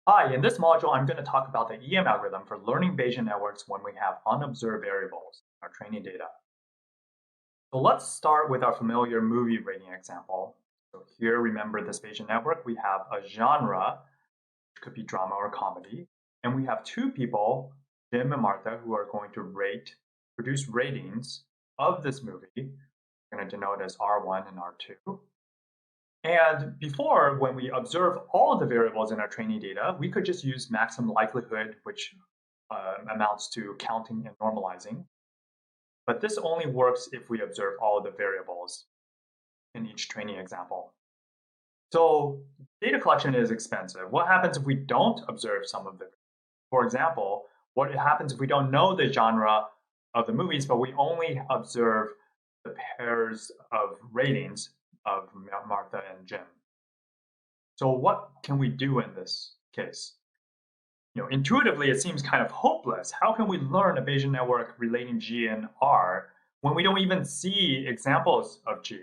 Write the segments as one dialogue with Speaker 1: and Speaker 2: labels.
Speaker 1: Hi, in this module, I'm going to talk about the EM algorithm for learning Bayesian networks when we have unobserved variables in our training data. So let's start with our familiar movie rating example. So here, remember this Bayesian network, we have a genre, which could be drama or comedy, and we have two people, Jim and Martha, who are going to produce ratings of this movie. We're going to denote as R1 and R2. And before, when we observe all of the variables in our training data, we could just use maximum likelihood, which amounts to counting and normalizing. But this only works if we observe all of the variables in each training example. So data collection is expensive. What happens if we don't observe some of the, for example, what happens if we don't know the genre of the movies, but we only observe the pairs of ratings of Martha and Jim? So what can we do in this case? Intuitively, it seems kind of hopeless. How can we learn a Bayesian network relating G and R when we don't even see examples of G?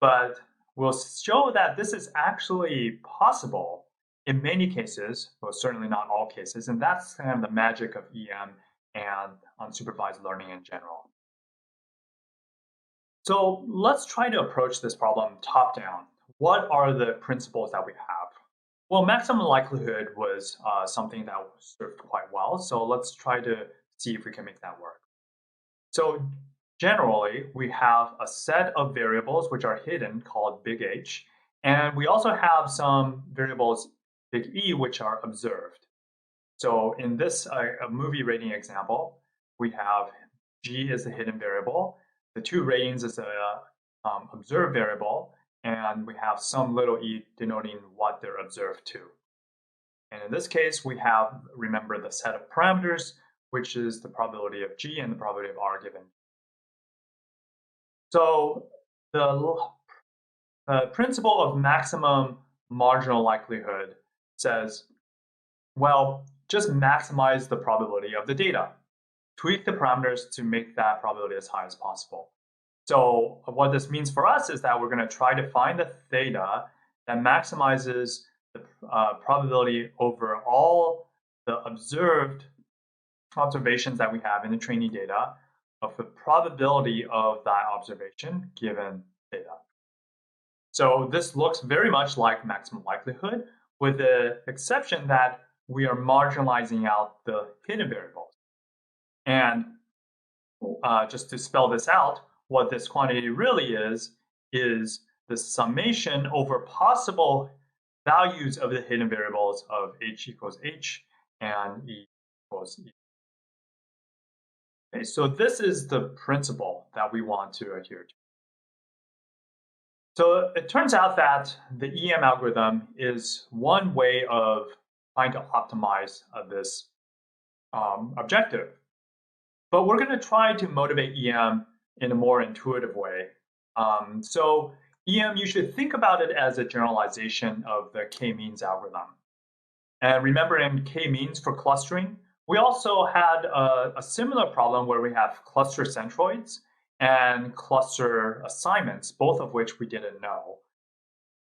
Speaker 1: But we'll show that this is actually possible in many cases, well, certainly not all cases, and that's kind of the magic of EM and unsupervised learning in general. So let's try to approach this problem top-down. What are the principles that we have? Well, maximum likelihood was something that served quite well, so let's try to see if we can make that work. So generally, we have a set of variables which are hidden called big H, and we also have some variables big E which are observed. So in this movie rating example, we have G is the hidden variable, the two ratings is the observed variable, and we have some little e denoting what they're observed to. And in this case, we have, remember, the set of parameters, which is the probability of G and the probability of R given. So the principle of maximum marginal likelihood says, well, just maximize the probability of the data. Tweak the parameters to make that probability as high as possible. So what this means for us is that we're going to try to find the theta that maximizes the probability over all the observed observations that we have in the training data of the probability of that observation given theta. So this looks very much like maximum likelihood, with the exception that we are marginalizing out the hidden variables. And just to spell this out, what this quantity really is the summation over possible values of the hidden variables of h equals h and e equals e. Okay, so this is the principle that we want to adhere to. So it turns out that the EM algorithm is one way of trying to optimize this objective. But we're going to try to motivate EM in a more intuitive way. So EM, you should think about it as a generalization of the k-means algorithm. And remember, in k-means for clustering, we also had a similar problem where we have cluster centroids and cluster assignments, both of which we didn't know.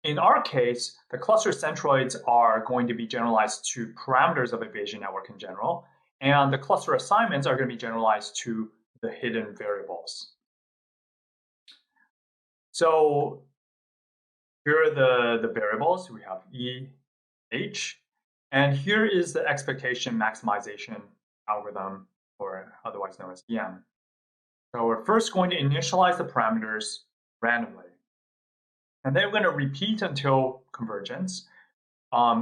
Speaker 1: In our case, the cluster centroids are going to be generalized to parameters of a Bayesian network in general, and the cluster assignments are going to be generalized to the hidden variables. So here are the variables. We have E, H, and here is the expectation maximization algorithm, or otherwise known as EM. So we're first going to initialize the parameters randomly. And then we're going to repeat until convergence.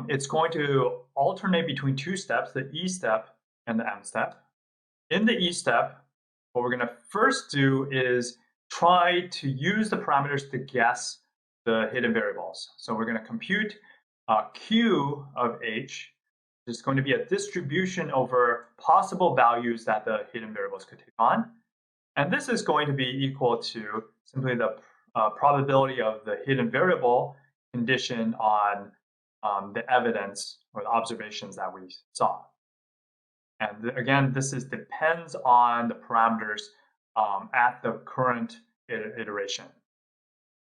Speaker 1: It's going to alternate between two steps, the E step and the M step. In the E step, what we're going to first do is try to use the parameters to guess the hidden variables. So we're going to compute Q of H, which is going to be a distribution over possible values that the hidden variables could take on. And this is going to be equal to simply the probability of the hidden variable conditioned on the evidence or the observations that we saw. And again, this depends on the parameters at the current iteration.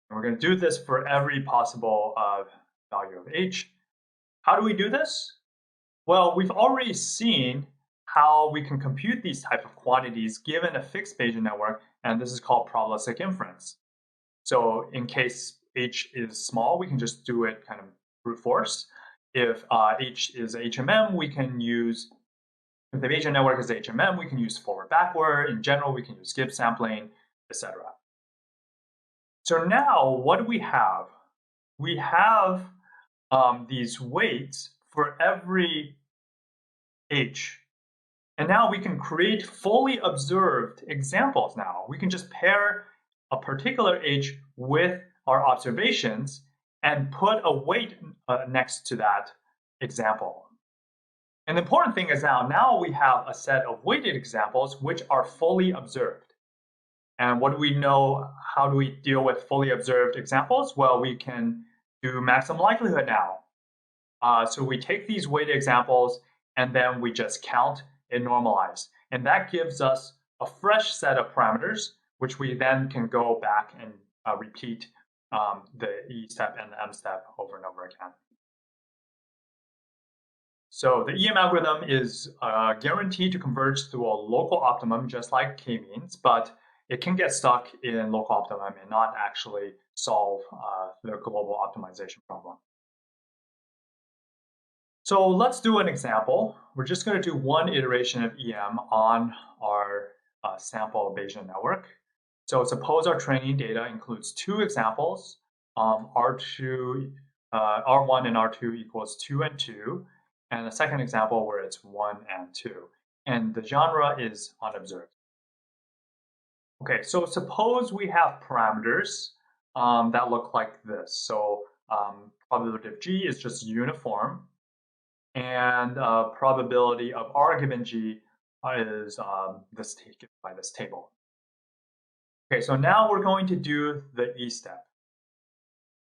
Speaker 1: And we're going to do this for every possible value of H. How do we do this? Well, we've already seen how we can compute these type of quantities given a fixed Bayesian network, and this is called probabilistic inference. So in case h is small, we can just do it kind of brute force. If h is HMM, we can use, if the Bayesian network is HMM, we can use forward-backward. In general, we can use Gibbs sampling, etc. So now what do we have? We have these weights for every h. And now we can create fully observed examples now. We can just pair a particular h with our observations and put a weight next to that example. And the important thing is now we have a set of weighted examples which are fully observed. And what do we know? How do we deal with fully observed examples? Well, we can do maximum likelihood now. So we take these weighted examples and then we just count and normalize. And that gives us a fresh set of parameters, which we then can go back and repeat the E step and the M step over and over again. So the EM algorithm is guaranteed to converge through a local optimum, just like k-means, but it can get stuck in local optimum and not actually solve the global optimization problem. So let's do an example. We're just going to do one iteration of EM on our sample Bayesian network. So suppose our training data includes two examples, R1 and R2 equals 2 and 2, and a second example where it's 1 and 2. And the genre is unobserved. Okay, so suppose we have parameters that look like this. So probability of G is just uniform, and probability of R given G is this given by this table. Okay, so now we're going to do the E step.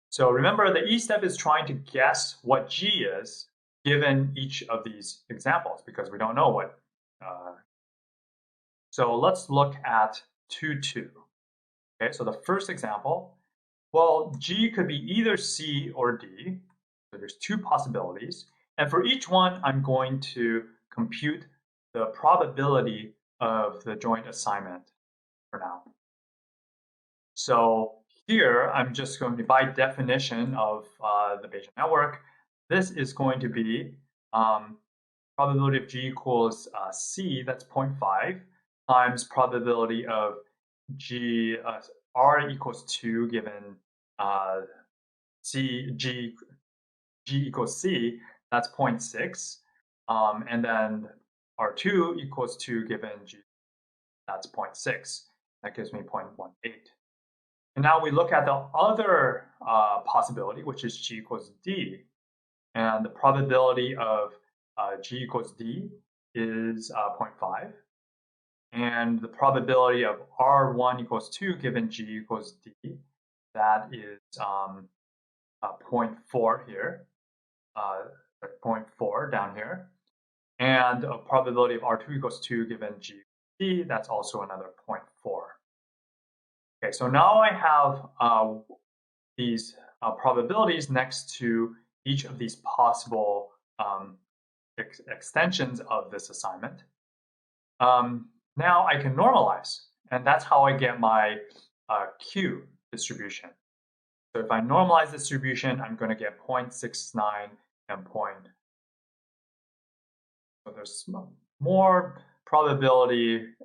Speaker 1: So remember, the E step is trying to guess what G is given each of these examples because we don't know what. So let's look at 2, 2. Okay, so the first example, well, G could be either C or D. So there's two possibilities. And for each one, I'm going to compute the probability of the joint assignment for now. So here, I'm just going to, by definition of the Bayesian network, this is going to be probability of G equals C, that's 0.5, times probability of G, R equals 2 given G equals C, that's 0.6. And then R2 equals 2 given G, that's 0.6. That gives me 0.18. And now we look at the other possibility, which is G equals D. And the probability of G equals D is 0.5. And the probability of R1 equals 2 given G equals D, that is 0.4 here, 0.4 down here. And a probability of R2 equals 2 given G equals D, that's also another 0.4. Okay, so now I have these probabilities next to each of these possible extensions of this assignment. Now I can normalize, and that's how I get my Q distribution. So if I normalize distribution, I'm going to get 0.69 and So there's more probability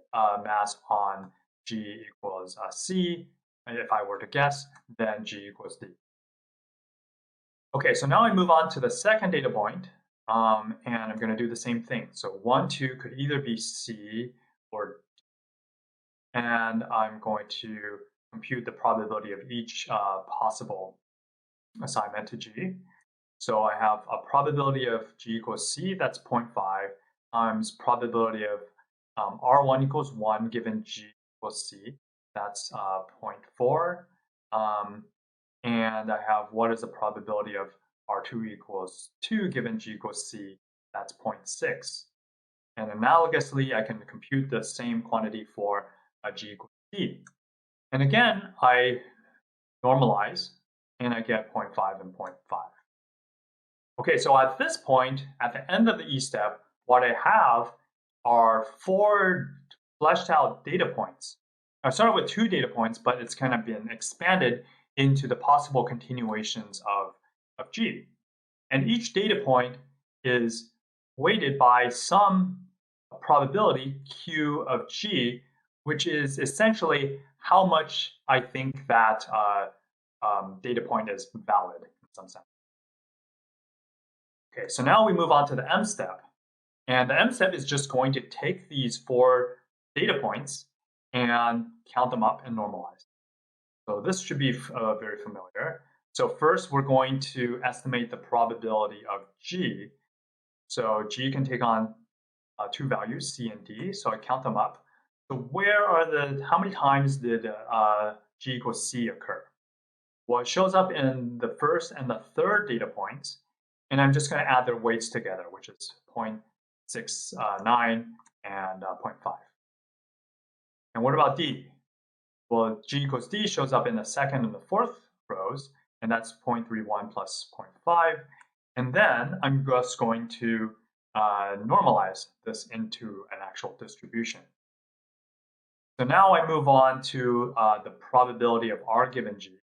Speaker 1: mass on G equals C, if I were to guess, than G equals D. Okay, so now I move on to the second data point, and I'm going to do the same thing. So 1, 2 could either be C or D. And I'm going to compute the probability of each possible assignment to G. So I have a probability of G equals C, that's 0.5, times probability of R1 equals 1 given G equals C, that's 0.4. And I have what is the probability of R2 equals 2 given G equals C, that's 0.6. And analogously, I can compute the same quantity for G equals D. And again, I normalize, and I get 0.5 and 0.5. Okay, so at this point, at the end of the E step, what I have are 4 fleshed out data points. I started with 2 data points, but it's kind of been expanded into the possible continuations of G. And each data point is weighted by some probability Q of G, which is essentially how much I think that data point is valid in some sense. Okay, so now we move on to the M step. And the M step is just going to take these 4 data points and count them up and normalize. So this should be very familiar. So first, we're going to estimate the probability of G. So G can take on 2 values, C and D. So I count them up. So how many times did G equals C occur? Well, it shows up in the first and the third data points. And I'm just going to add their weights together, which is 0.69 and 0.5. And what about D? Well, G equals D shows up in the second and the fourth rows, and that's 0.31 plus 0.5. And then I'm just going to normalize this into an actual distribution. So now I move on to the probability of R given G.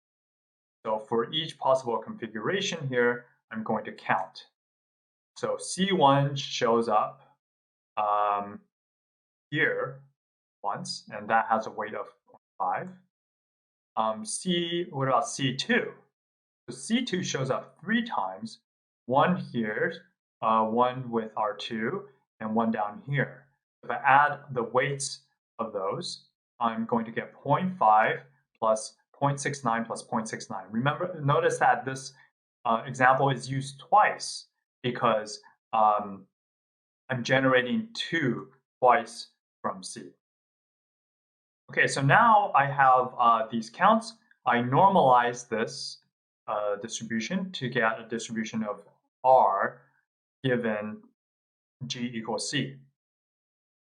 Speaker 1: So for each possible configuration here, I'm going to count. So C1 shows up here once, and that has a weight of 0.5. What about C2? So C2 shows up 3 times, one here, one with R2, and one down here. If I add the weights of those, I'm going to get 0.5 plus 0.69 plus 0.69. Remember, notice that this example is used twice because I'm generating 2 twice from C. Okay, so now I have these counts. I normalize this distribution to get a distribution of R given G equals C.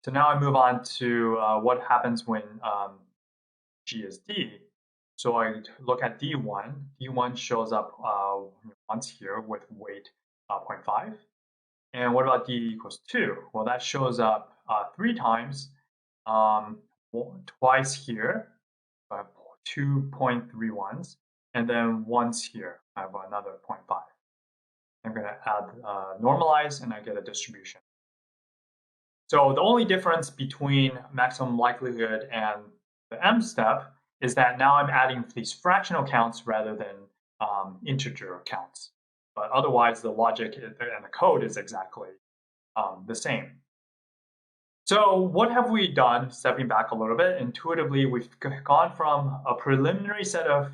Speaker 1: So now I move on to what happens when G is D. So I look at D1. D1 shows up once here with weight 0.5. And what about D equals 2? Well, that shows up 3 times, twice here, I have 2.31s, and then once here, I have another 0.5. I'm going to add normalize, and I get a distribution. So the only difference between maximum likelihood and the M step is that now I'm adding these fractional counts rather than integer counts. But otherwise, the logic and the code is exactly the same. So what have we done, stepping back a little bit? Intuitively, we've gone from a preliminary set of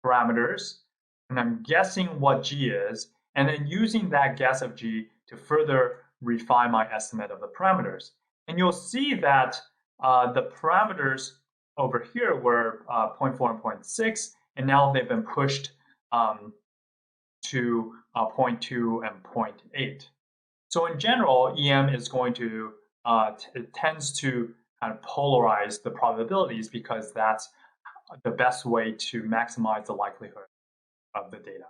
Speaker 1: parameters, and I'm guessing what G is, and then using that guess of G to further refine my estimate of the parameters. And you'll see that the parameters over here were 0.4 and 0.6, and now they've been pushed to 0.2 and 0.8. So in general, EM is going to, it tends to kind of polarize the probabilities because that's the best way to maximize the likelihood of the data.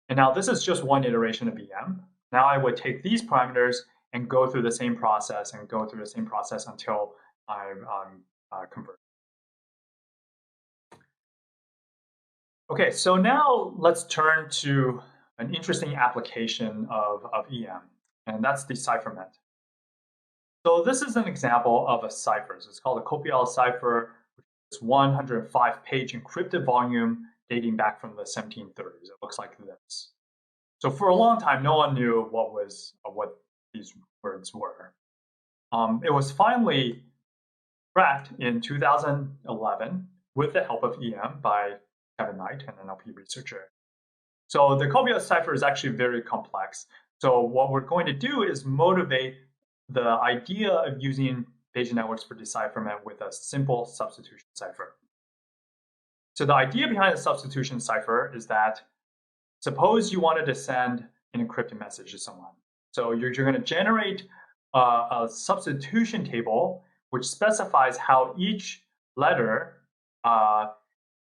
Speaker 1: And now this is just one iteration of EM. Now I would take these parameters and go through the same process and go through the same process until I'm converted. Okay, so now let's turn to an interesting application of EM, and that's decipherment. So this is an example of a cipher. So it's called a Copial Cipher, which is 105-page encrypted volume dating back from the 1730s. It looks like this. So for a long time, no one knew what these words were. It was finally cracked in 2011 with the help of EM by Kevin Knight, an NLP researcher. So the Copial Cipher is actually very complex. So what we're going to do is motivate the idea of using Bayesian networks for decipherment with a simple substitution cipher. So the idea behind a substitution cipher is that suppose you wanted to send an encrypted message to someone. So you're going to generate a substitution table which specifies how each letter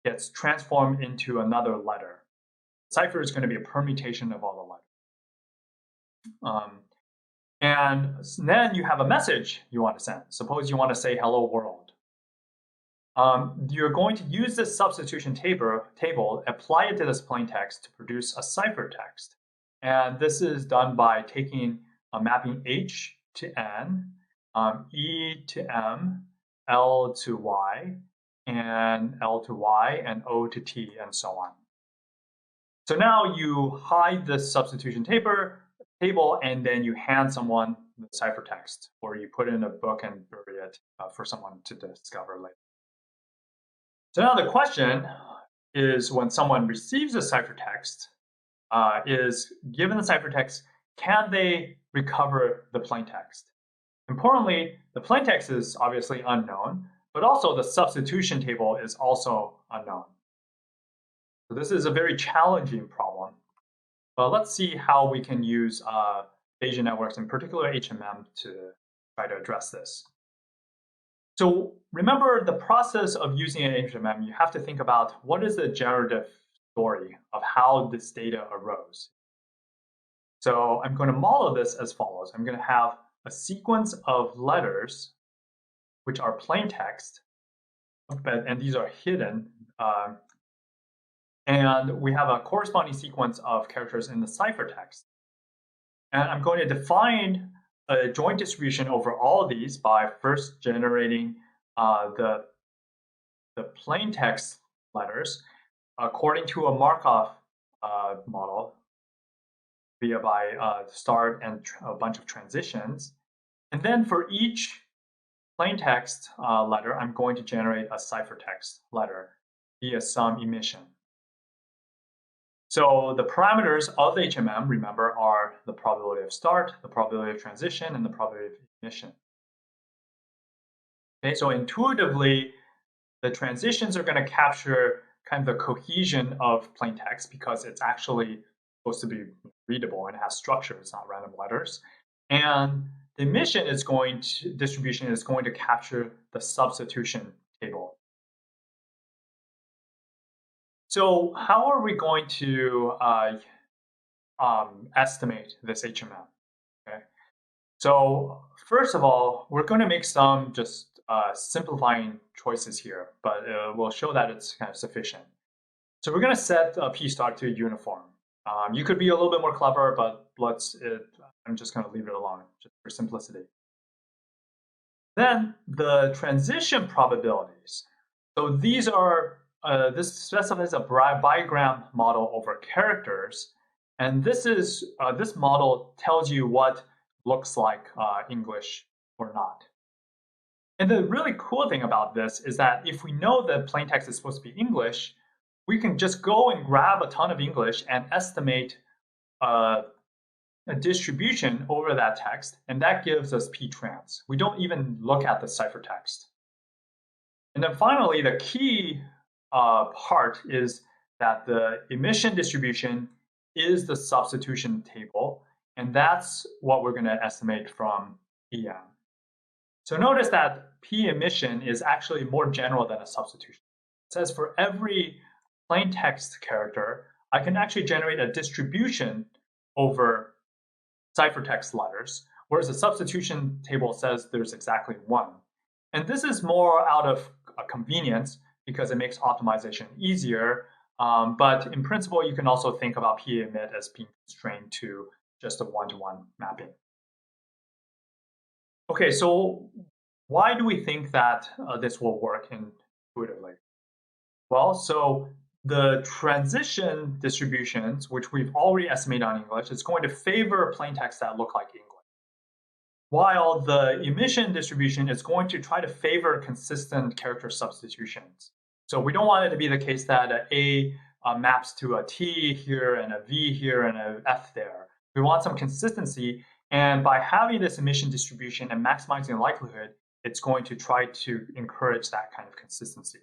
Speaker 1: gets transformed into another letter. cipher is going to be a permutation of all the letters. And then you have a message you want to send. Suppose you want to say hello world. You're going to use this substitution table, apply it to this plain text to produce a cipher text. And this is done by taking a mapping H to N, E to M, L to Y, and L to Y, and O to T, and so on. So now you hide the substitution table, and then you hand someone the ciphertext, or you put it in a book and bury it for someone to discover later. So now the question is, when someone receives a ciphertext, is given the ciphertext, can they recover the plaintext? Importantly, the plaintext is obviously unknown, but also the substitution table is also unknown. So this is a very challenging problem. But let's see how we can use Bayesian networks, in particular HMM, to try to address this. So remember the process of using an HMM, you have to think about what is the generative story of how this data arose. So I'm going to model this as follows. I'm going to have a sequence of letters, which are plain text, and these are hidden. And we have a corresponding sequence of characters in the ciphertext. And I'm going to define a joint distribution over all of these by first generating the plain text letters according to a Markov model by start and a bunch of transitions. And then for each plain text letter, I'm going to generate a ciphertext letter via some emission. So the parameters of the HMM, remember, are the probability of start, the probability of transition, and the probability of emission. Okay, so intuitively, the transitions are going to capture kind of the cohesion of plain text because it's actually supposed to be readable and has structure, it's not random letters. And the emission distribution is going to capture the substitution table. So how are we going to estimate this HMM? Okay. So first of all, we're going to make some just simplifying choices here, but we'll show that it's kind of sufficient. So we're going to set P star to uniform. You could be a little bit more clever, but I'm just going to leave it alone just for simplicity. Then the transition probabilities. So these are this specifies a bigram model over characters, and this model tells you what looks like English or not. And the really cool thing about this is that if we know that plain text is supposed to be English, we can just go and grab a ton of English and estimate a distribution over that text, and that gives us p-trans. We don't even look at the ciphertext. And then finally, the key part is that the emission distribution is the substitution table, and that's what we're going to estimate from EM. So notice that P emission is actually more general than a substitution. It says for every plain text character, I can actually generate a distribution over ciphertext letters, whereas the substitution table says there's exactly one. And this is more out of convenience because it makes optimization easier. But in principle, you can also think about P emit as being constrained to just a one-to-one mapping. Okay, so why do we think that this will work intuitively? Well, so the transition distributions, which we've already estimated on English, is going to favor plain text that look like English, while the emission distribution is going to try to favor consistent character substitutions. So we don't want it to be the case that A maps to a T here and a V here and a F there. We want some consistency, and by having this emission distribution and maximizing the likelihood, it's going to try to encourage that kind of consistency.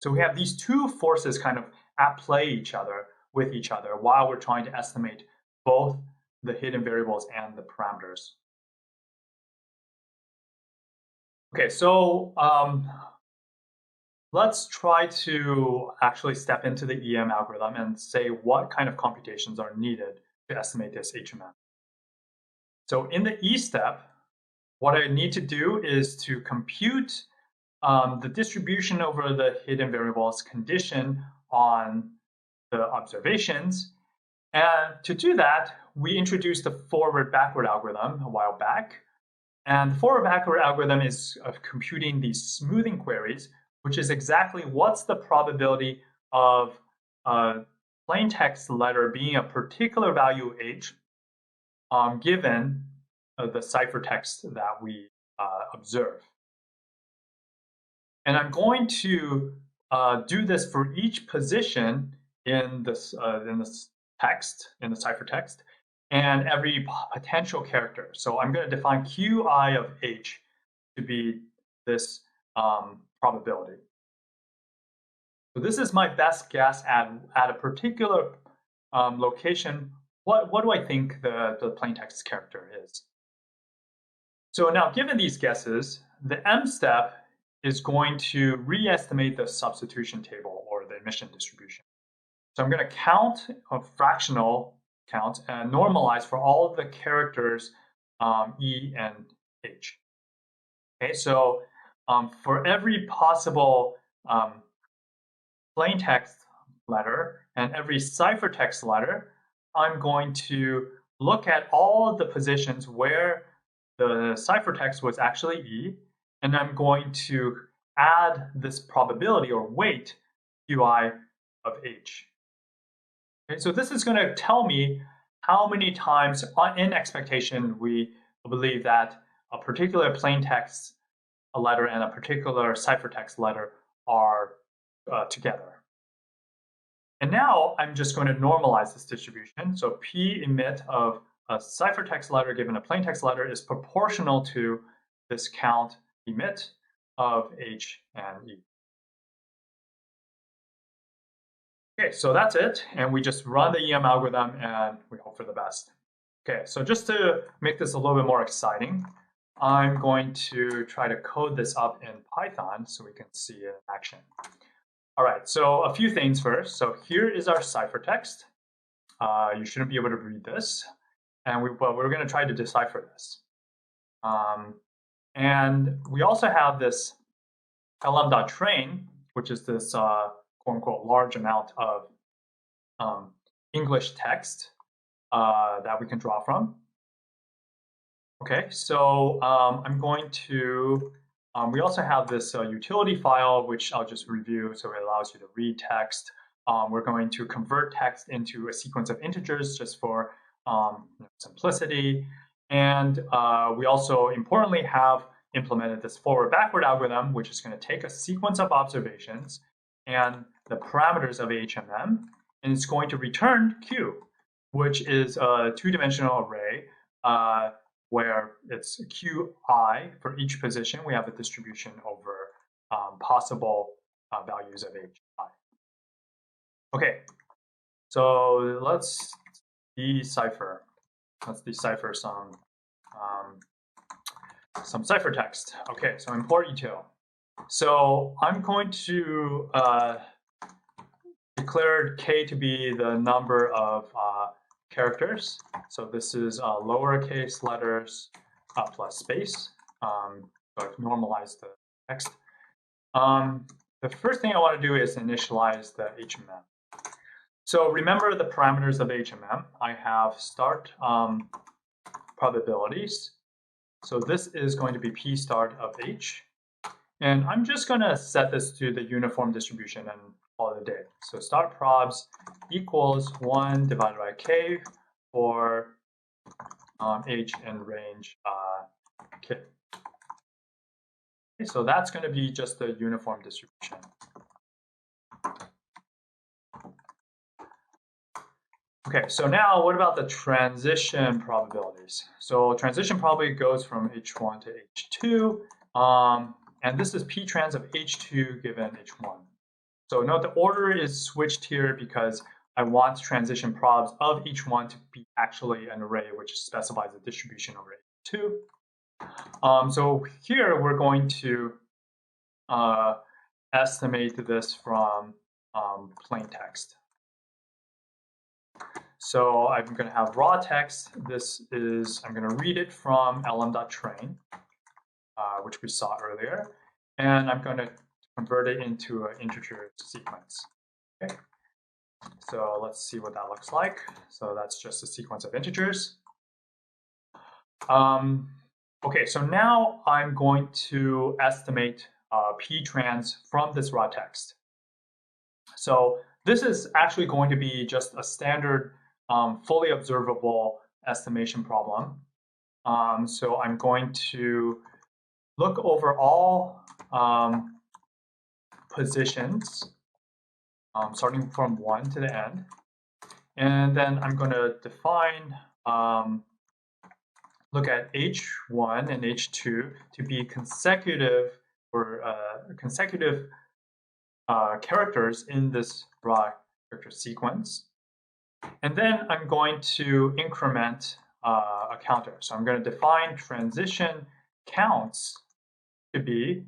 Speaker 1: So we have these two forces kind of at play with each other while we're trying to estimate both the hidden variables and the parameters. Okay, so let's try to actually step into the EM algorithm and say what kind of computations are needed to estimate this HMM. So in the E step, what I need to do is to compute the distribution over the hidden variables condition on the observations. And to do that, we introduced the forward-backward algorithm a while back. And the forward-backward algorithm is computing these smoothing queries, which is exactly what's the probability of a plain text letter being a particular value h given the ciphertext that we observe. And I'm going to do this for each position in this text, in the ciphertext, and every potential character. So I'm going to define qi of h to be this probability. So this is my best guess at a particular location. What do I think the plaintext character is? So now, given these guesses, the M step is going to re-estimate the substitution table or the emission distribution. So I'm going to count a fractional count and normalize for all of the characters E and H. Okay, so for every possible plain text letter and every ciphertext letter, I'm going to look at all of the positions where the ciphertext was actually E, and I'm going to add this probability or weight qi of h. Okay, so this is going to tell me how many times in expectation we believe that a particular plain text letter and a particular ciphertext letter are together. And now I'm just going to normalize this distribution. So p emit of a ciphertext letter given a plain text letter is proportional to this count emit of h and e. Okay, so that's it. And we just run the EM algorithm and we hope for the best. Okay, so just to make this a little bit more exciting, I'm going to try to code this up in Python so we can see it in action. All right, so a few things first. So here is our ciphertext. You shouldn't be able to read this. And but we're going to try to decipher this. And we also have this lm.train, which is this quote-unquote large amount of English text that we can draw from. Okay, so I'm going to, we also have this utility file, which I'll just review. So it allows you to read text. We're going to convert text into a sequence of integers just for simplicity. And we also importantly have implemented this forward-backward algorithm, which is going to take a sequence of observations and the parameters of HMM, and it's going to return Q, which is a two-dimensional array where it's Qi for each position. We have a distribution over possible values of Hi. Okay, so let's decipher. Let's decipher some ciphertext. Okay, so import util. So I'm going to declare k to be the number of characters. So this is lowercase letters plus space. So I've normalized the text. The first thing I want to do is initialize the HMM. So remember the parameters of HMM. I have start probabilities. So this is going to be p start of h. And I'm just going to set this to the uniform distribution and call it a day. So start probs equals 1 divided by k for h in range k. Okay, so that's going to be just the uniform distribution. Okay, so now what about the transition probabilities? So transition probability goes from h1 to h2, and this is p trans of h2 given h1. So note the order is switched here because I want transition probs of h1 to be actually an array which specifies a distribution over h2. So here we're going to estimate this from plain text. So I'm going to have raw text. I'm going to read it from lm.train, which we saw earlier, and I'm going to convert it into an integer sequence. Okay. So let's see what that looks like. So that's just a sequence of integers. Okay, so now I'm going to estimate p trans from this raw text. So this is actually going to be just a standard fully observable estimation problem. So I'm going to look over all positions starting from 1 to the end. And then I'm going to define, look at H1 and H2 to be consecutive or consecutive characters in this raw character sequence. And then I'm going to increment a counter. So I'm going to define transition counts to be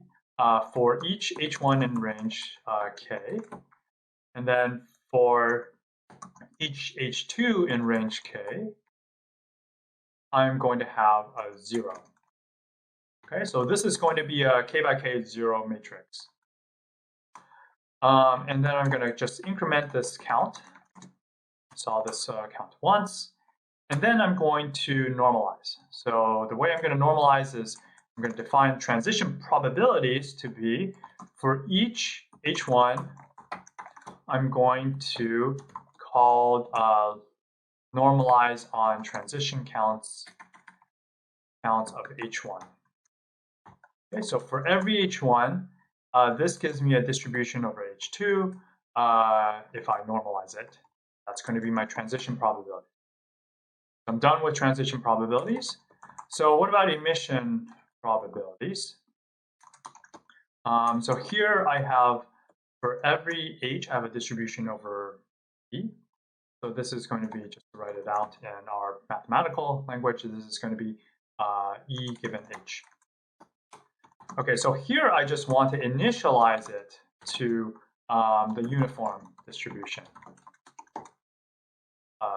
Speaker 1: for each H1 in range k, and then for each H2 in range k, I'm going to have a 0. Okay, so this is going to be a k by k 0 matrix. And then I'm going to just increment this count. Saw this count once. And then I'm going to normalize. So the way I'm going to normalize is I'm going to define transition probabilities to be for each H1, I'm going to call normalize on transition counts of H1. Okay, so for every H1, this gives me a distribution over H2 if I normalize it. That's going to be my transition probability. I'm done with transition probabilities. So what about emission probabilities? So here I have, for every H, I have a distribution over E. So this is going to be, just to write it out in our mathematical language, this is going to be E given H. Okay, so here I just want to initialize it to the uniform distribution.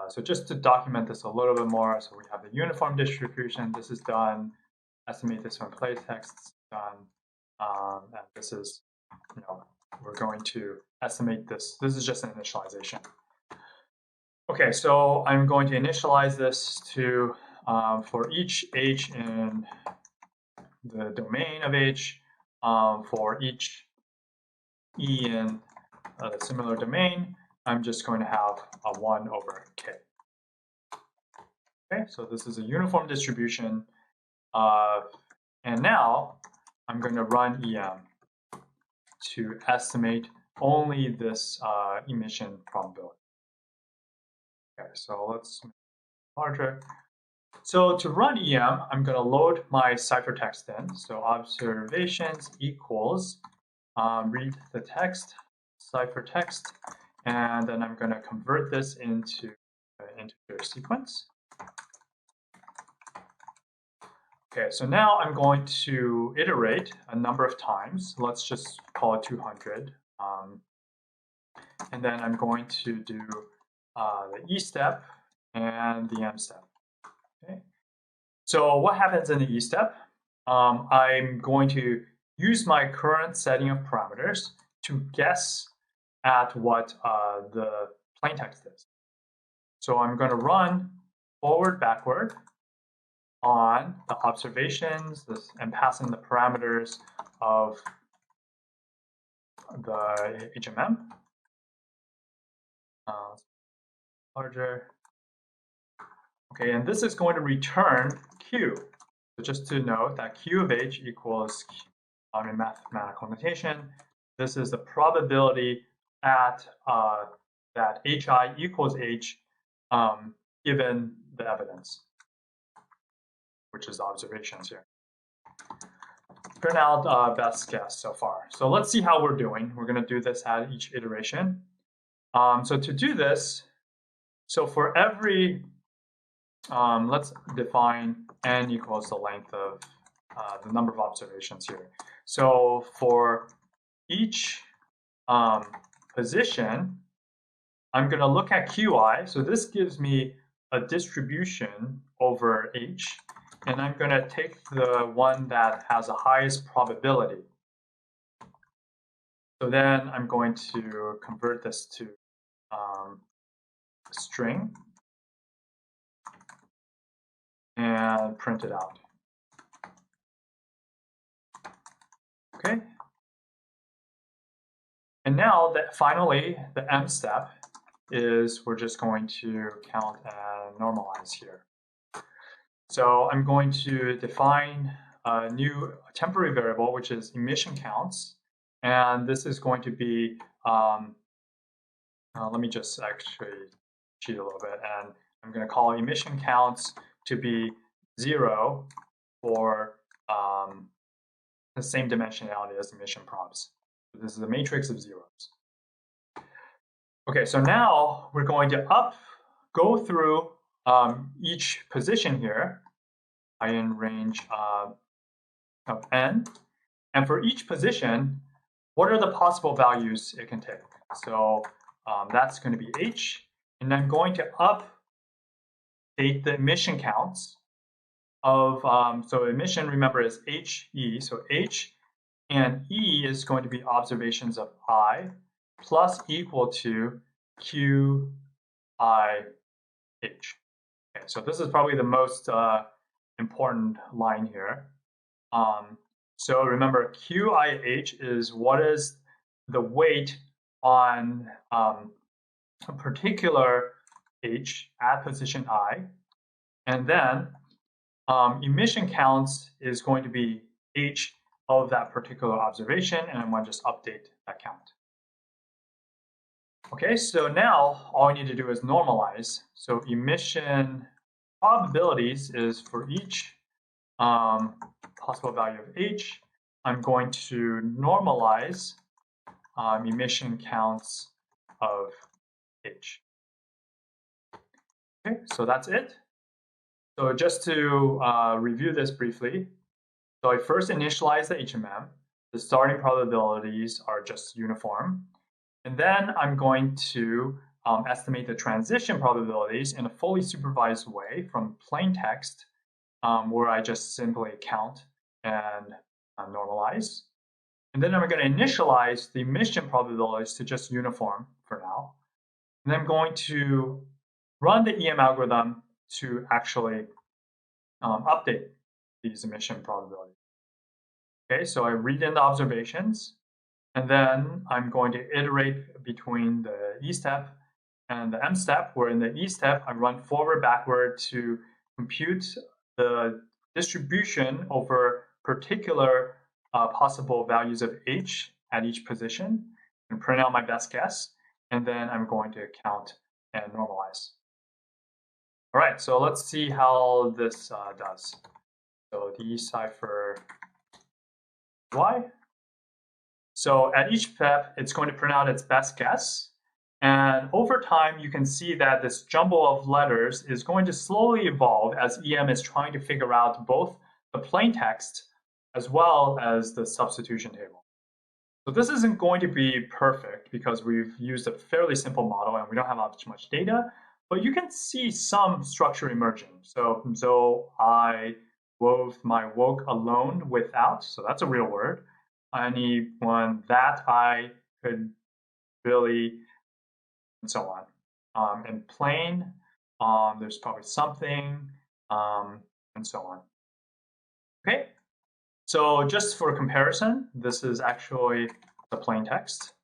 Speaker 1: So just to document this a little bit more, so we have the uniform distribution. This is done. Estimate this from plain text done. And this is, we're going to estimate this. This is just an initialization. Okay, so I'm going to initialize this to for each H in the domain of H, for each E in a similar domain, I'm just going to have a 1 over k. Okay, so this is a uniform distribution. And now I'm going to run EM to estimate only this emission probability. Okay, so let's make it larger. So to run EM, I'm going to load my ciphertext in. So observations equals read the text, ciphertext, and then I'm going to convert this into an integer sequence. Okay, so now I'm going to iterate a number of times. Let's just call it 200. And then I'm going to do the E step and the M step. Okay. So what happens in the E step? I'm going to use my current setting of parameters to guess at what the plaintext is. So I'm going to run forward, backward on the observations and pass in the parameters of the HMM. Larger. Okay, and this is going to return Q. So just to note that Q of H equals, in mathematical notation, this is the probability at that HI equals H given the evidence, which is the observations here. Turn out best guess so far. So let's see how we're doing. We're going to do this at each iteration. So to do this, so for every, let's define n equals the length of the number of observations here. So for each position, I'm going to look at QI. So this gives me a distribution over H, and I'm going to take the one that has the highest probability. So then I'm going to convert this to a string and print it out. Okay. And now that finally the M step is we're just going to count and normalize here. So I'm going to define a new temporary variable, which is emission counts. And this is going to be, let me just actually cheat a little bit. And I'm going to call emission counts to be 0 for the same dimensionality as emission probs. This is a matrix of zeros. Okay, so now we're going to go through each position here, in range of n. And for each position, what are the possible values it can take? So that's going to be h. And I'm going to update the emission counts of, so emission, remember, is HE. So H and E is going to be observations of I plus equal to QIH. Okay, so this is probably the most important line here. So remember, QIH is what is the weight on a particular H at position I. And then emission counts is going to be H of that particular observation, and I'm going to just update that count. Okay, so now all I need to do is normalize. So emission probabilities is for each possible value of H, I'm going to normalize emission counts of H. Okay, so that's it. So just to review this briefly, so I first initialize the HMM. The starting probabilities are just uniform. And then I'm going to estimate the transition probabilities in a fully supervised way from plain text, where I just simply count and normalize. And then I'm going to initialize the emission probabilities to just uniform for now. And I'm going to run the EM algorithm to actually update these emission probabilities. Okay, so I read in the observations, and then I'm going to iterate between the E step and the M step, where in the E step, I run forward, backward to compute the distribution over particular possible values of H at each position and print out my best guess. And then I'm going to count and normalize. All right, so let's see how this does. So the cipher Y. So at each step, it's going to print out its best guess. And over time, you can see that this jumble of letters is going to slowly evolve as EM is trying to figure out both the plain text as well as the substitution table. So this isn't going to be perfect because we've used a fairly simple model and we don't have much data, but you can see some structure emerging. So I wove my woke alone without, so that's a real word. Anyone that I could really, and so on. In plain, there's probably something, and so on. Okay, so just for comparison, this is actually the plain text.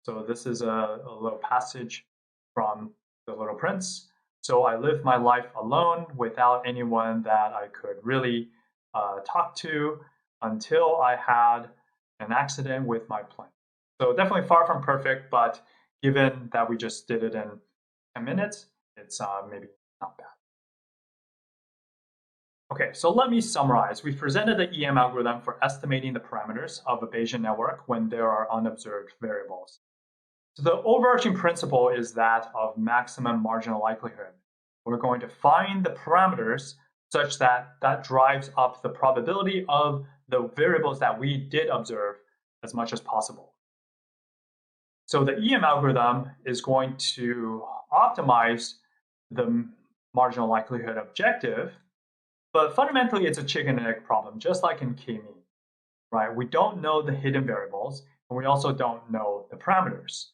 Speaker 1: So this is a little passage from The Little Prince. So I lived my life alone without anyone that I could really talk to until I had an accident with my plane. So definitely far from perfect, but given that we just did it in 10 minutes, it's maybe not bad. Okay, so let me summarize. We've presented the EM algorithm for estimating the parameters of a Bayesian network when there are unobserved variables. So the overarching principle is that of maximum marginal likelihood. We're going to find the parameters such that that drives up the probability of the variables that we did observe as much as possible. So the EM algorithm is going to optimize the marginal likelihood objective, but fundamentally it's a chicken and egg problem, just like in k-mean, right? We don't know the hidden variables, and we also don't know the parameters.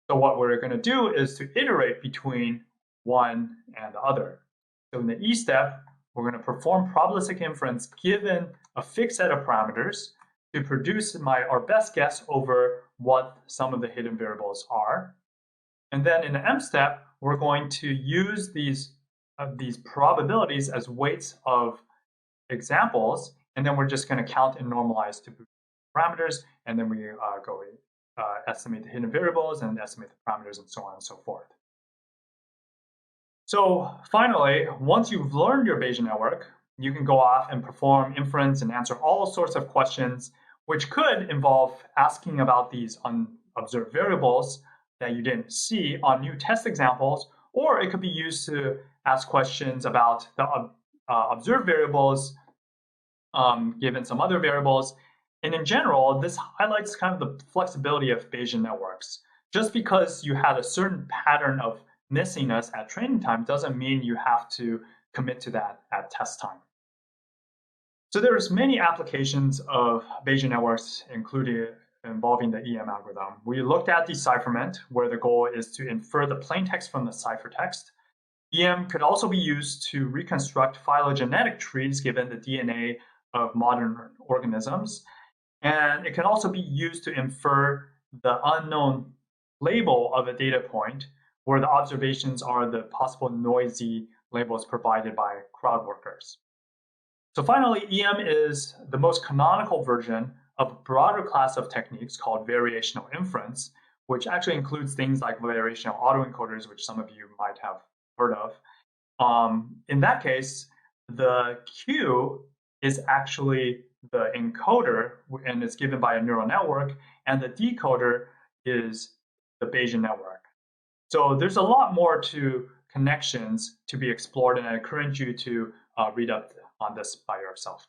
Speaker 1: So what we're going to do is to iterate between one and the other. So in the E step, we're going to perform probabilistic inference given a fixed set of parameters to produce our best guess over what some of the hidden variables are. And then in the M step, we're going to use these probabilities as weights of examples, and then we're just going to count and normalize to parameters, and then we go estimate the hidden variables and estimate the parameters and so on and so forth. So finally, once you've learned your Bayesian network, you can go off and perform inference and answer all sorts of questions, which could involve asking about these unobserved variables that you didn't see on new test examples, or it could be used to ask questions about the observed variables given some other variables. And in general, this highlights kind of the flexibility of Bayesian networks. Just because you had a certain pattern of missingness at training time doesn't mean you have to commit to that at test time. So there's many applications of Bayesian networks, including involving the EM algorithm. We looked at decipherment, where the goal is to infer the plain text from the ciphertext. EM could also be used to reconstruct phylogenetic trees given the DNA of modern organisms. And it can also be used to infer the unknown label of a data point, where the observations are the possible noisy labels provided by crowd workers. So finally, EM is the most canonical version of a broader class of techniques called variational inference, which actually includes things like variational autoencoders, which some of you might have heard of. In that case, the Q is actually the encoder, and it's given by a neural network, and the decoder is the Bayesian network. So there's a lot more to connections to be explored, and I encourage you to read up on this by yourself.